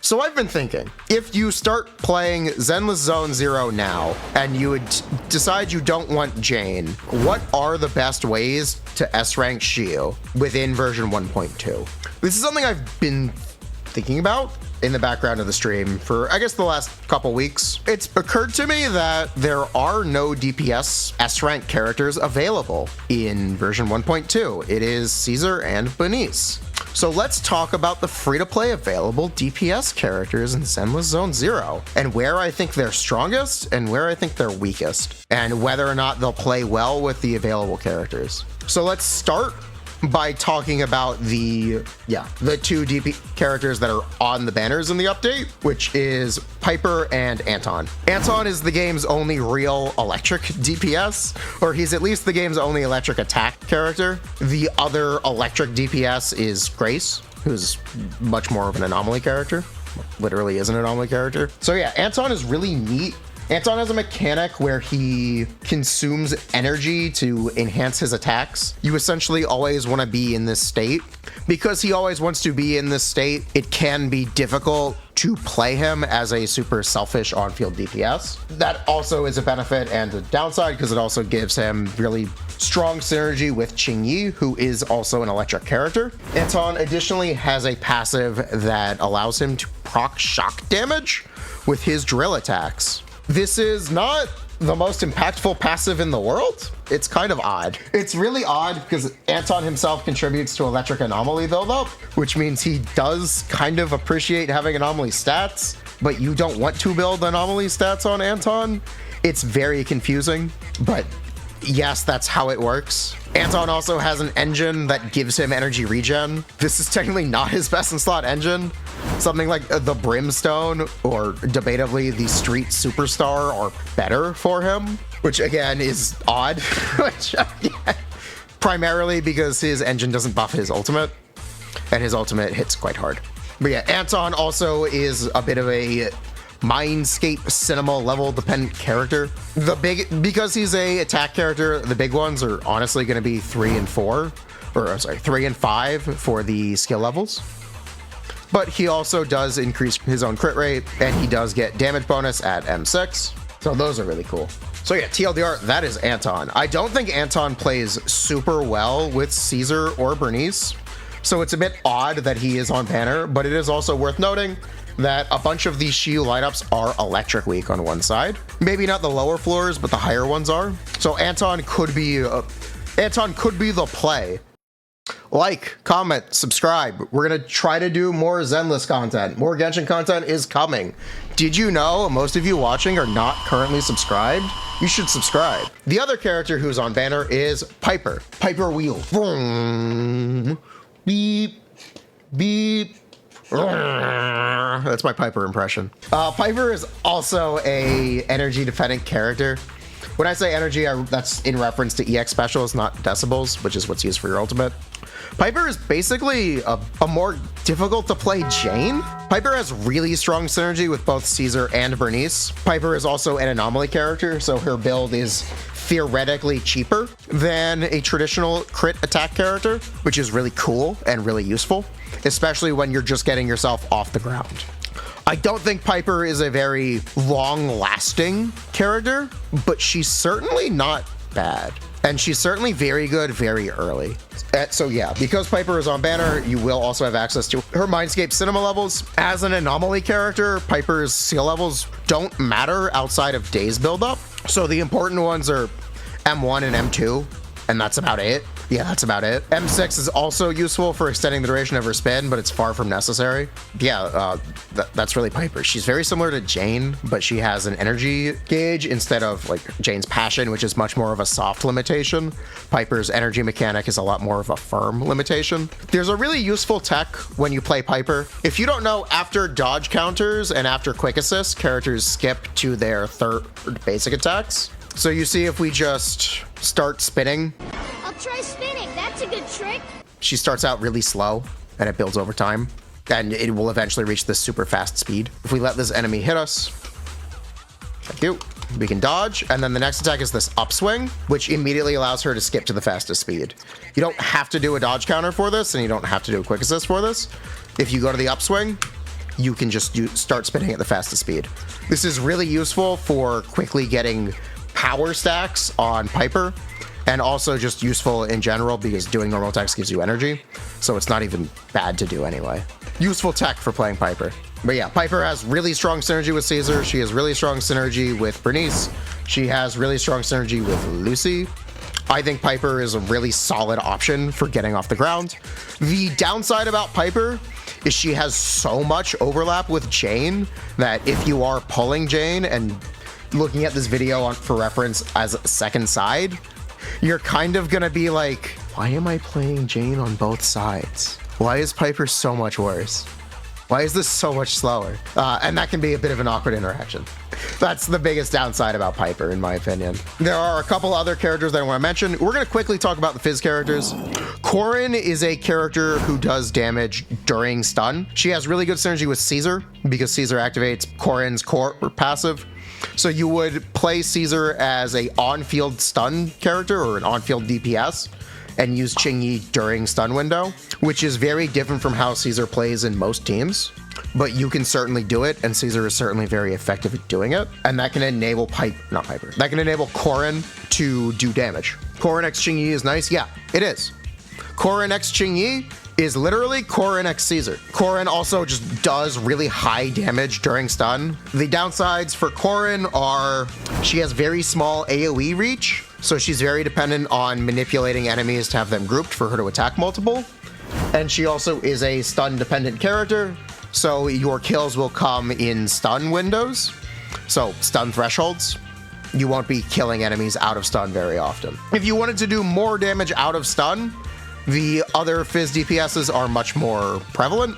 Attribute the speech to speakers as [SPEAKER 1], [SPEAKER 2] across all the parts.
[SPEAKER 1] So I've been thinking, if you start playing Zenless Zone Zero now, and you would decide you don't want Jane, what are the best ways to S-rank Shio within version 1.2? This is something I've been thinking about in the background of the stream for, I guess, the last couple weeks. It's occurred to me that there are no DPS S-rank characters available in version 1.2. It is Caesar and Bernice. So let's talk about the free-to-play available DPS characters in Zenless Zone Zero, and where I think they're strongest and where I think they're weakest, and whether or not they'll play well with the available characters. So let's start by talking about the two DP characters that are on the banners in the update, which is Piper and Anton. Anton is the game's only real electric DPS, or he's at least the game's only electric attack character. The other electric DPS is Grace, who's much more of an anomaly character. Literally is an anomaly character. So yeah, Anton is really neat. Anton has a mechanic where he consumes energy to enhance his attacks. You essentially always want to be in this state. Because he always wants to be in this state, it can be difficult to play him as a super selfish on-field DPS. That also is a benefit and a downside because it also gives him really strong synergy with Qingyi, who is also an electric character. Anton additionally has a passive that allows him to proc shock damage with his drill attacks. This is not the most impactful passive in the world. It's kind of odd. It's really odd because Anton himself contributes to electric anomaly buildup, which means he does kind of appreciate having anomaly stats, but you don't want to build anomaly stats on Anton. It's very confusing, but yes, that's how it works. Anton also has an engine that gives him energy regen. This is technically not his best in slot engine. Something like the Brimstone or debatably the Street Superstar are better for him, which again is odd. Primarily because his engine doesn't buff his ultimate, and his ultimate hits quite hard. But yeah, Anton also is a bit of a Mindscape cinema level dependent character. Because he's a attack character, the big ones are honestly going to be 3 and 4, or sorry, 3 and 5 for the skill levels. But he also does increase his own crit rate, and he does get damage bonus at M6. So those are really cool. So yeah, TLDR, that is Anton. I don't think Anton plays super well with Caesar or Bernice. So it's a bit odd that he is on banner, but it is also worth noting that a bunch of these Shiyu lineups are electric weak on one side. Maybe not the lower floors, but the higher ones are. So Anton could be the play. Like, comment, subscribe. We're gonna try to do more Zenless content. More Genshin content is coming. Did you know most of you watching are not currently subscribed? You should subscribe. The other character who's on banner is Piper. Piper wheel. Vroom. Beep. Beep. That's my Piper impression. Piper is also a energy dependent character. When I say energy, that's in reference to EX specials, not decibels, which is what's used for your ultimate. Piper is basically a more difficult to play Jane. Piper has really strong synergy with both Caesar and Bernice. Piper is also an anomaly character, so her build is theoretically cheaper than a traditional crit attack character, which is really cool and really useful, especially when you're just getting yourself off the ground. I don't think Piper is a very long-lasting character, but she's certainly not bad. And she's certainly very good very early. So yeah, because Piper is on banner, you will also have access to her Mindscape cinema levels. As an anomaly character, Piper's skill levels don't matter outside of days buildup. So the important ones are M1 and M2, and that's about it. Yeah, that's about it. M6 is also useful for extending the duration of her spin, but it's far from necessary. Yeah, that's really Piper. She's very similar to Jane, but she has an energy gauge instead of like Jane's passion, which is much more of a soft limitation. Piper's energy mechanic is a lot more of a firm limitation. There's a really useful tech when you play Piper. If you don't know, after dodge counters and after quick assist, characters skip to their third basic attacks. So you see if we just start spinning.
[SPEAKER 2] I'll try spinning. That's a good trick.
[SPEAKER 1] She starts out really slow and it builds over time. And it will eventually reach this super fast speed. If we let this enemy hit us, thank you, we can dodge. And then the next attack is this upswing, which immediately allows her to skip to the fastest speed. You don't have to do a dodge counter for this, and you don't have to do a quick assist for this. If you go to the upswing, you can just start spinning at the fastest speed. This is really useful for quickly getting power stacks on Piper, and also just useful in general because doing normal attacks gives you energy, so it's not even bad to do anyway. Useful tech for playing Piper. But yeah, Piper has really strong synergy with Caesar. She has really strong synergy with Bernice. She has really strong synergy with Lucy. I think Piper is a really solid option for getting off the ground. The downside about Piper is she has so much overlap with Jane that if you are pulling Jane and looking at this video for reference as a second side, you're kind of gonna be like, why am I playing Jane on both sides? Why is Piper so much worse? Why is this so much slower? And that can be a bit of an awkward interaction. That's the biggest downside about Piper, in my opinion. There are a couple other characters that I want to mention. We're going to quickly talk about the Fizz characters. Corin is a character who does damage during stun. She has really good synergy with Caesar because Caesar activates Corin's core passive. So you would play Caesar as a on-field stun character or an on-field DPS and use Qingyi during stun window, which is very different from how Caesar plays in most teams. But you can certainly do it, and Caesar is certainly very effective at doing it. And that can enable that can enable Corin to do damage. Corin X Qingyi is nice. Yeah, it is. Corin X Qingyi is literally Corin X Caesar. Corin also just does really high damage during stun. The downsides for Corin are she has very small AoE reach, so she's very dependent on manipulating enemies to have them grouped for her to attack multiple. And she also is a stun dependent character, so your kills will come in stun windows, so stun thresholds. You won't be killing enemies out of stun very often. If you wanted to do more damage out of stun, the other Fizz DPSs are much more prevalent.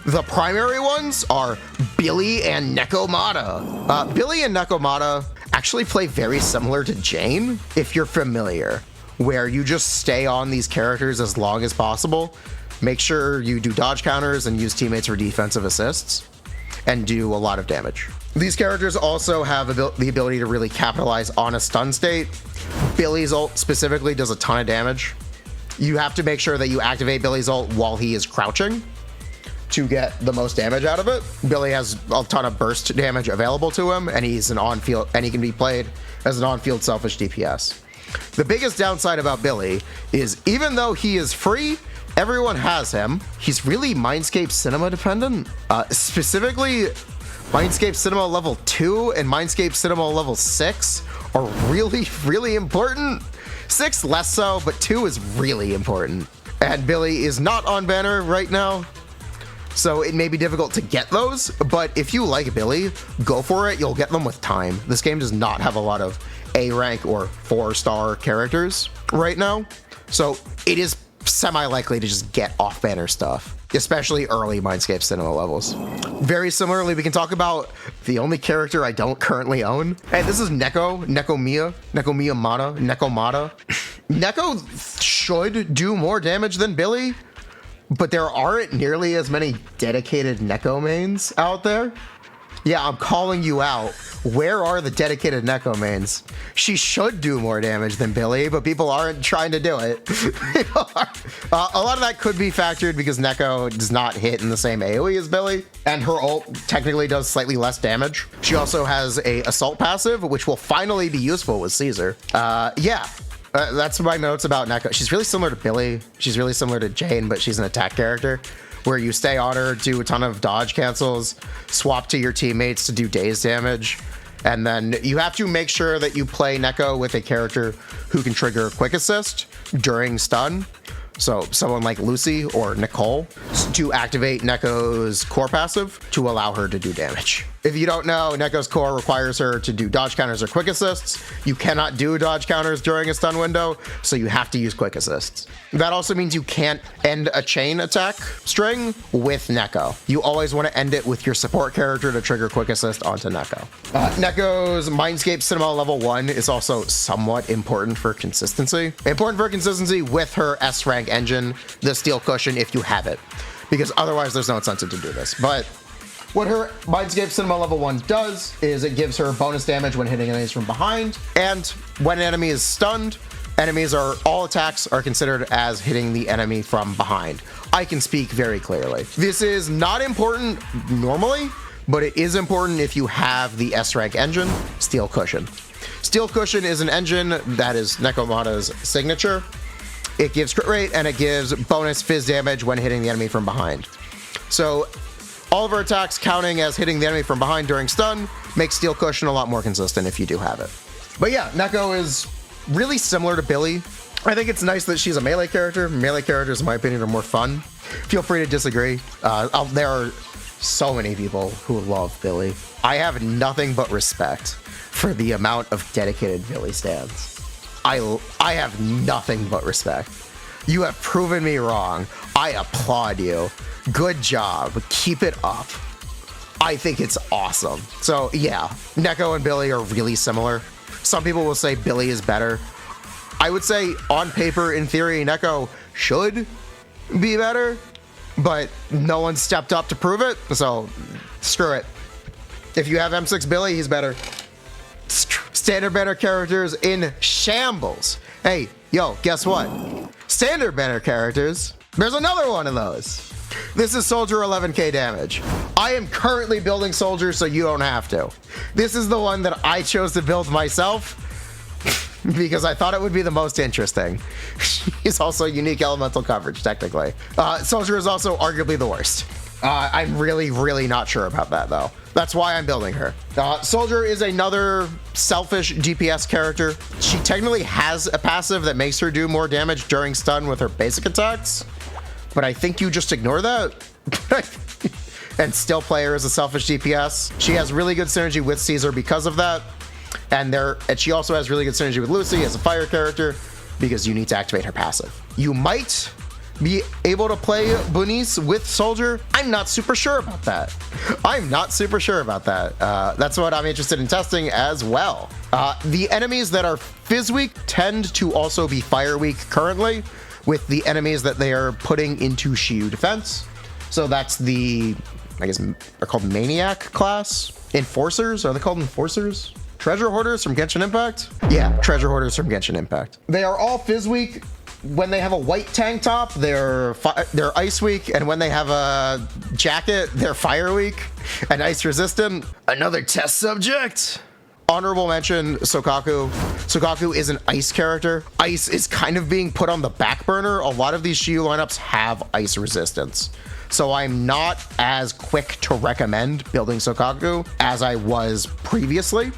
[SPEAKER 1] The primary ones are Billy and Neko Mata. Billy and Neko Mata actually play very similar to Jane, if you're familiar, where you just stay on these characters as long as possible. Make sure you do dodge counters and use teammates for defensive assists and do a lot of damage. These characters also have the ability to really capitalize on a stun state. Billy's ult specifically does a ton of damage. You have to make sure that you activate Billy's ult while he is crouching to get the most damage out of it. Billy has a ton of burst damage available to him, and he's an on-field, and he can be played as an on-field selfish DPS. The biggest downside about Billy is even though he is free, everyone has him. He's really Mindscape Cinema dependent. Specifically, Mindscape Cinema level 2 and Mindscape Cinema level 6 are really, really important. 6 less so, but 2 is really important. And Billy is not on banner right now, so it may be difficult to get those, but if you like Billy, go for it. You'll get them with time. This game does not have a lot of A rank or 4-star characters right now, so it is semi-likely to just get off-banner stuff, especially early Mindscape Cinema levels. Very similarly, we can talk about the only character I don't currently own. Hey, this is Neko Mata. Neko should do more damage than Billy, but there aren't nearly as many dedicated Neko mains out there. Yeah, I'm calling you out. Where are the dedicated Neko mains? She should do more damage than Billy, but people aren't trying to do it. A lot of that could be factored because Neko does not hit in the same AoE as Billy, and her ult technically does slightly less damage. She also has a assault passive, which will finally be useful with Caesar. That's my notes about Neko. She's really similar to Billy. She's really similar to Jane, but she's an attack character, where you stay on her, do a ton of dodge cancels, swap to your teammates to do daze damage, and then you have to make sure that you play Neko with a character who can trigger quick assist during stun. So someone like Lucy or Nicole to activate Neko's core passive to allow her to do damage. If you don't know, Neko's core requires her to do dodge counters or quick assists. You cannot do dodge counters during a stun window, so you have to use quick assists. That also means you can't end a chain attack string with Neko. You always want to end it with your support character to trigger quick assist onto Neko. Neko's Mindscape Cinema level 1 is also somewhat important for consistency. Important for consistency with her S rank engine, the steel cushion, if you have it, because otherwise there's no incentive to do this. But what her Mindscape Cinema level 1 does is it gives her bonus damage when hitting enemies from behind, and when an enemy is stunned, all attacks are considered as hitting the enemy from behind. I can speak very clearly. This is not important normally, but it is important if you have the S rank engine, Steel Cushion. Steel Cushion is an engine that is Nekomata's signature. It gives crit rate and it gives bonus fizz damage when hitting the enemy from behind. So all of our attacks counting as hitting the enemy from behind during stun makes Steel Cushion a lot more consistent if you do have it. But yeah, Neko is really similar to Billy. I think it's nice that she's a melee character. Melee characters, in my opinion, are more fun. Feel free to disagree. There are so many people who love Billy. I have nothing but respect for the amount of dedicated Billy stans. I have nothing but respect. You have proven me wrong. I applaud you. Good job. Keep it up. I think it's awesome. So yeah, Neko and Billy are really similar. Some people will say Billy is better. I would say on paper, in theory, Neko should be better, but no one stepped up to prove it, so screw it. If you have M6 Billy, he's better. Standard banner characters in shambles. Hey, yo, guess what? Standard banner characters, there's another one of those. This is Soldier 11k damage. I am currently building Soldier, so you don't have to. This is the one that I chose to build myself because I thought it would be the most interesting. He's also unique elemental coverage, technically. Soldier is also arguably the worst. I'm really not sure about that, though. That's why I'm building her. Soldier is another selfish DPS character. She technically has a passive that makes her do more damage during stun with her basic attacks, but I think you just ignore that and still play her as a selfish DPS. She has really good synergy with Caesar because of that, and she also has really good synergy with Lucy as a fire character because you need to activate her passive. You might be able to play Bunice with Soldier. I'm not super sure about that. That's what I'm interested in testing as well. The enemies that are Fizz weak tend to also be fire weak currently, with the enemies that they are putting into Shiyu defense. So that's the, I guess they're called Maniac class. Enforcers, are they called Enforcers? Treasure Hoarders from Genshin Impact? Yeah, Treasure Hoarders from Genshin Impact. They are all Fizz weak. When they have a white tank top, they're ice weak, and when they have a jacket, they're fire weak and ice resistant. Another test subject. Honorable mention, Sokaku. Sokaku is an ice character. Ice is kind of being put on the back burner. A lot of these Shiyu lineups have ice resistance. So I'm not as quick to recommend building Sokaku as I was previously,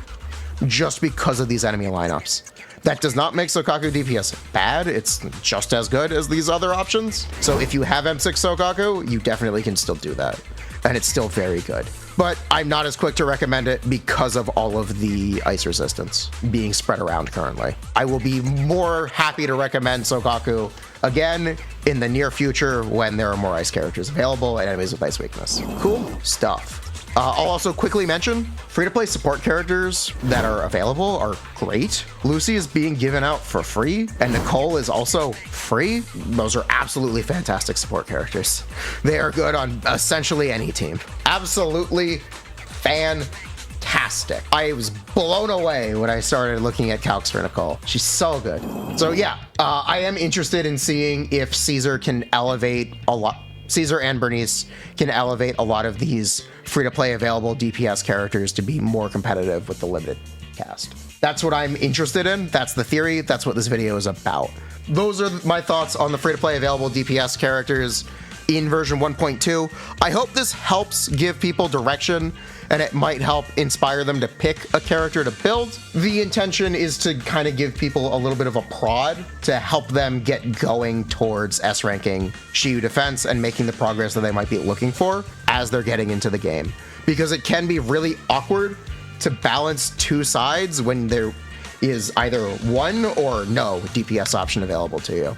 [SPEAKER 1] just because of these enemy lineups. That does not make Sokaku DPS bad. It's just as good as these other options. So if you have M6 Sokaku, you definitely can still do that. And it's still very good. But I'm not as quick to recommend it because of all of the ice resistance being spread around currently. I will be more happy to recommend Sokaku again in the near future when there are more ice characters available and enemies with ice weakness. Cool stuff. I'll also quickly mention free-to-play support characters that are available are great. Lucy is being given out for free, and Nicole is also free. Those are absolutely fantastic support characters. They are good on essentially any team. Absolutely fantastic. I was blown away when I started looking at calcs for Nicole. She's so good. So yeah, I am interested in seeing if Caesar can elevate a lot. Caesar and Bernice can elevate a lot of these free-to-play available DPS characters to be more competitive with the limited cast. That's what I'm interested in. That's the theory. That's what this video is about. Those are my thoughts on the free-to-play available DPS characters in version 1.2. I hope this helps give people direction, and it might help inspire them to pick a character to build. The intention is to kind of give people a little bit of a prod to help them get going towards S ranking Shiyu defense and making the progress that they might be looking for as they're getting into the game. Because it can be really awkward to balance two sides when there is either one or no DPS option available to you.